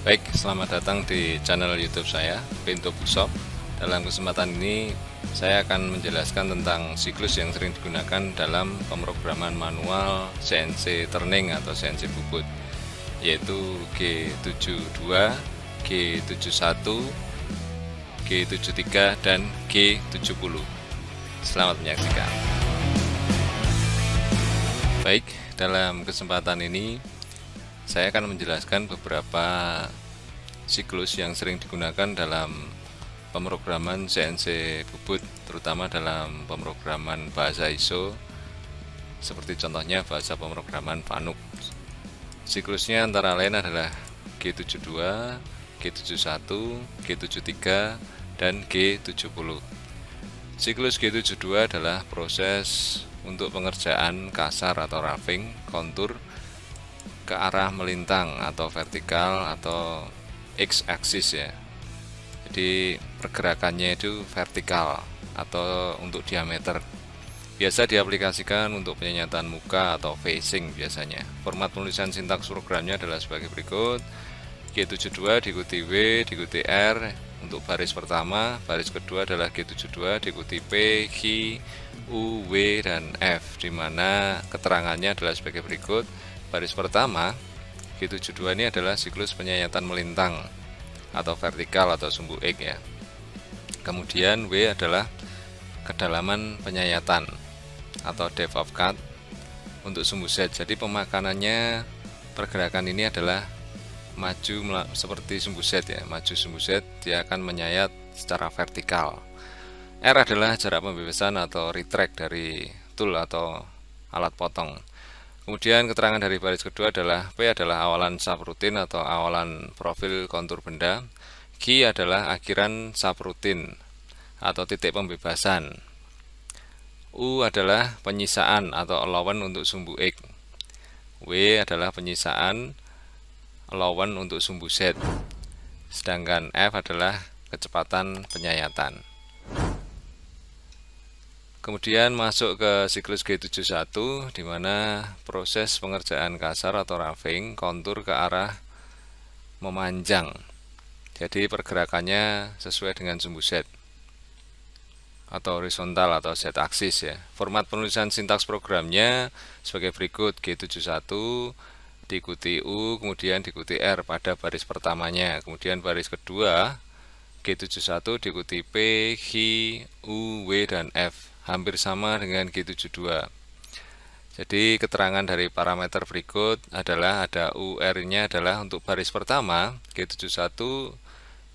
Baik, selamat datang di channel YouTube saya, Pintu Bookshop. Dalam kesempatan ini, saya akan menjelaskan tentang siklus yang sering digunakan dalam pemrograman manual CNC turning atau CNC bubut, yaitu G72, G71, G73, dan G70. Selamat menyaksikan. Baik, dalam kesempatan ini saya akan menjelaskan beberapa siklus yang sering digunakan dalam pemrograman CNC bubut, terutama dalam pemrograman bahasa ISO, seperti contohnya bahasa pemrograman FANUC. Siklusnya antara lain adalah G72, G71, G73, dan G70. Siklus G72 adalah proses untuk pengerjaan kasar atau roughing kontur ke arah melintang atau vertikal atau X-axis ya. Jadi pergerakannya itu vertikal atau untuk diameter. Biasa diaplikasikan untuk penyanyatan muka atau facing biasanya. Format penulisan sintaks programnya adalah sebagai berikut. G72 diikuti W, diikuti R untuk baris pertama, baris kedua adalah G72 diikuti P, Q, U, W, dan F, di mana keterangannya adalah sebagai berikut. Baris pertama, G72 ini adalah siklus penyayatan melintang atau vertikal atau sumbu X ya. Kemudian W adalah kedalaman penyayatan atau depth of cut untuk sumbu Z. Jadi pemakanannya pergerakan ini adalah maju seperti sumbu Z ya. Maju sumbu Z dia akan menyayat secara vertikal. R adalah jarak pembebasan atau retract dari tool atau alat potong. Kemudian keterangan dari baris kedua adalah P adalah awalan subrutin atau awalan profil kontur benda. Q adalah akhiran subrutin atau titik pembebasan. U adalah penyisaan atau allowance untuk sumbu X. W adalah penyisaan allowance untuk sumbu Z. Sedangkan F adalah kecepatan penyayatan. Kemudian masuk ke siklus G71, di mana proses pengerjaan kasar atau roughing kontur ke arah memanjang. Jadi pergerakannya sesuai dengan sumbu Z atau horizontal atau Z aksis ya. Format penulisan sintaks programnya sebagai berikut. G71 diikuti U, kemudian diikuti R pada baris pertamanya. Kemudian baris kedua G71 diikuti P, Q, U, W, dan F. Hampir sama dengan G72. Jadi keterangan dari parameter berikut adalah ada UR-nya adalah untuk baris pertama G71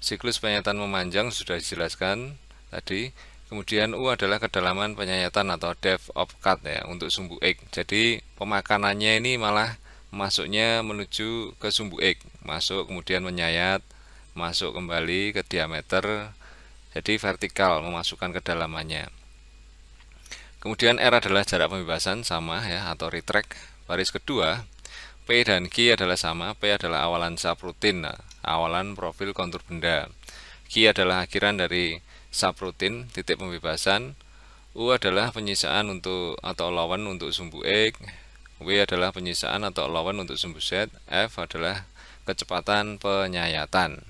siklus penyayatan memanjang sudah dijelaskan tadi. Kemudian U adalah kedalaman penyayatan atau depth of cut ya untuk sumbu X. Jadi pemakanannya ini malah masuknya menuju ke sumbu X, masuk kemudian menyayat, masuk kembali ke diameter. Jadi vertikal memasukkan kedalamannya. Kemudian R adalah jarak pembebasan sama ya atau retract. Baris kedua P dan Q adalah sama. P adalah awalan subrutin, awalan profil kontur benda. Q adalah akhiran dari subrutin titik pembebasan. U adalah penyisaan untuk atau allowance untuk sumbu X. W adalah penyisaan atau allowance untuk sumbu Z. F adalah kecepatan penyayatan.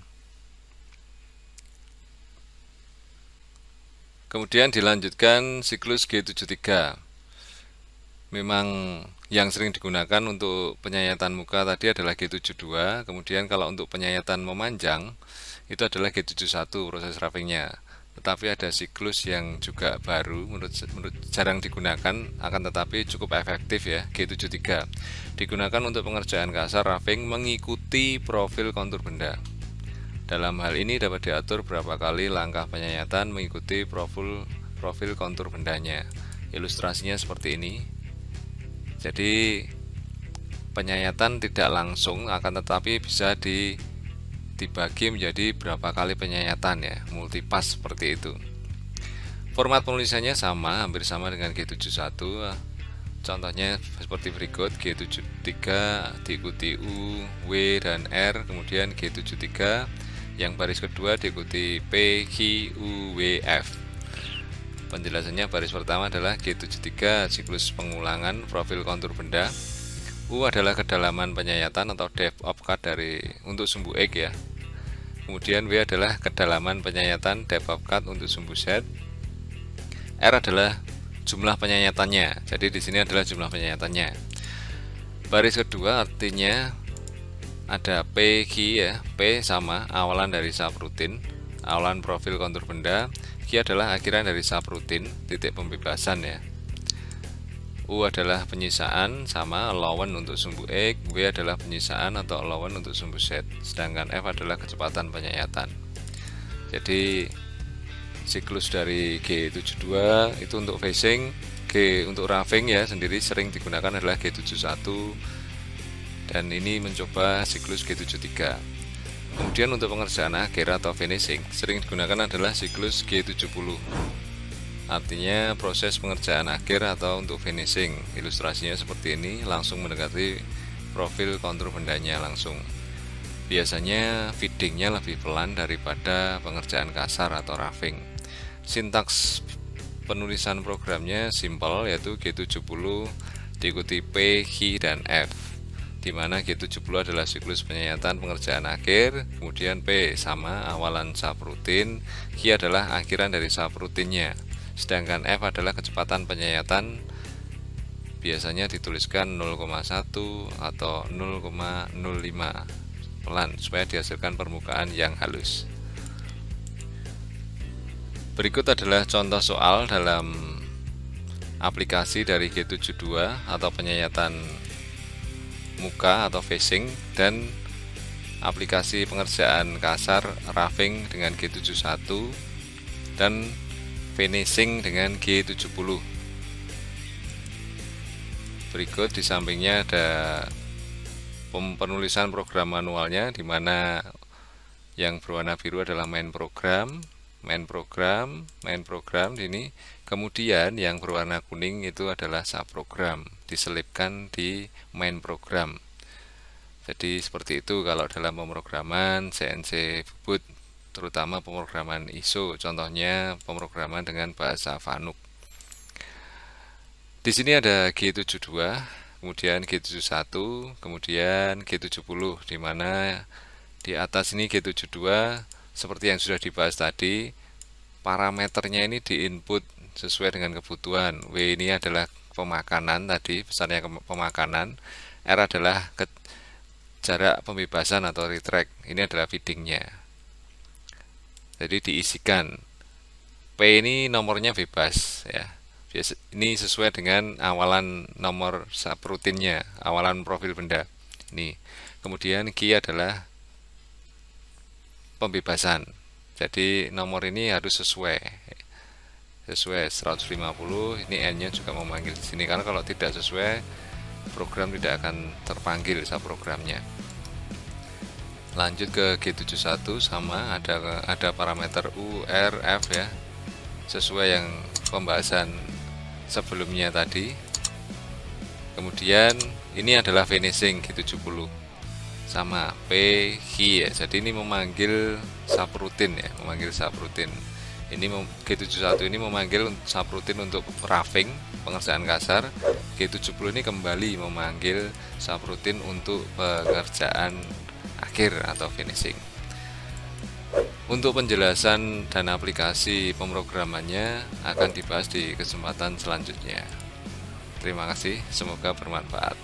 Kemudian dilanjutkan siklus G73. Memang yang sering digunakan untuk penyayatan muka tadi adalah G72. Kemudian kalau untuk penyayatan memanjang itu adalah G71 proses roughingnya. Tetapi ada siklus yang juga baru, menurut jarang digunakan, akan tetapi cukup efektif ya, G73. Digunakan untuk pengerjaan kasar roughing mengikuti profil kontur benda. Dalam hal ini dapat diatur berapa kali langkah penyayatan mengikuti profil kontur bendanya. Ilustrasinya seperti ini. Jadi penyayatan tidak langsung, akan tetapi bisa dibagi menjadi berapa kali penyayatan ya, multipass seperti itu. Format penulisannya sama, hampir sama dengan G71. Contohnya seperti berikut. G73 diikuti U, W, dan R, kemudian G73 yang baris kedua diikuti P, Q, U, W, F. Penjelasannya baris pertama adalah G73 siklus pengulangan profil kontur benda. U adalah kedalaman penyayatan atau depth of cut untuk sumbu X ya. Kemudian W adalah kedalaman penyayatan depth of cut untuk sumbu Z. R adalah jumlah penyayatannya. Jadi di sini adalah jumlah penyayatannya. Baris kedua artinya ada P, Q ya. P sama awalan dari subrutin, awalan profil kontur benda. Q adalah akhiran dari subrutin, titik pembebasan ya. U adalah penyisaan sama allowance untuk sumbu X, W adalah penyisaan atau allowance untuk sumbu Z, sedangkan F adalah kecepatan penyayatan. Jadi siklus dari G72 itu untuk phasing, G untuk roughing ya sendiri sering digunakan adalah G71, dan ini mencoba siklus G73. Kemudian untuk pengerjaan akhir atau finishing sering digunakan adalah siklus G70. Artinya proses pengerjaan akhir atau untuk finishing. Ilustrasinya seperti ini, langsung mendekati profil kontur bendanya langsung. Biasanya feedingnya lebih pelan daripada pengerjaan kasar atau roughing. Sintaks penulisan programnya simple, yaitu G70 diikuti P, Q, dan F, di mana G70 adalah siklus penyayatan pengerjaan akhir, kemudian P sama awalan subrutin, Q adalah akhiran dari subrutinnya, sedangkan F adalah kecepatan penyayatan, biasanya dituliskan 0,1 atau 0,05 pelan supaya dihasilkan permukaan yang halus. Berikut adalah contoh soal dalam aplikasi dari G72 atau penyayatan muka atau facing, dan aplikasi pengerjaan kasar roughing dengan G71 dan finishing dengan G70. Berikut di sampingnya ada penulisan program manualnya, di mana yang berwarna biru adalah main program ini. Kemudian yang berwarna kuning itu adalah subprogram, diselipkan di main program. Jadi seperti itu kalau dalam pemrograman CNC Bubut, terutama pemrograman ISO, contohnya pemrograman dengan bahasa Fanuc. Di sini ada G72, kemudian G71, kemudian G70, di mana di atas ini G72 seperti yang sudah dibahas tadi, parameternya ini diinput sesuai dengan kebutuhan. W ini adalah pemakanan tadi, pesannya pemakanan. R adalah jarak pembebasan atau retract, ini adalah feedingnya. Jadi diisikan. P ini nomornya bebas ya. Ini sesuai dengan awalan nomor subrutinnya, awalan profil benda. Ini. Kemudian Q adalah pembebasan. Jadi nomor ini harus sesuai 150. Ini N-nya juga memanggil di sini, karena kalau tidak sesuai program tidak akan terpanggil subprogramnya. Lanjut ke G71, sama ada parameter U, R, F ya, sesuai yang pembahasan sebelumnya tadi. Kemudian ini adalah finishing G70 sama P, Q ya. Jadi ini memanggil subrutin ya, Ini G71 ini memanggil subrutin untuk roughing, pengerjaan kasar. G70 ini kembali memanggil subrutin untuk pengerjaan akhir atau finishing. Untuk penjelasan dan aplikasi pemrogramannya akan dibahas di kesempatan selanjutnya. Terima kasih, semoga bermanfaat.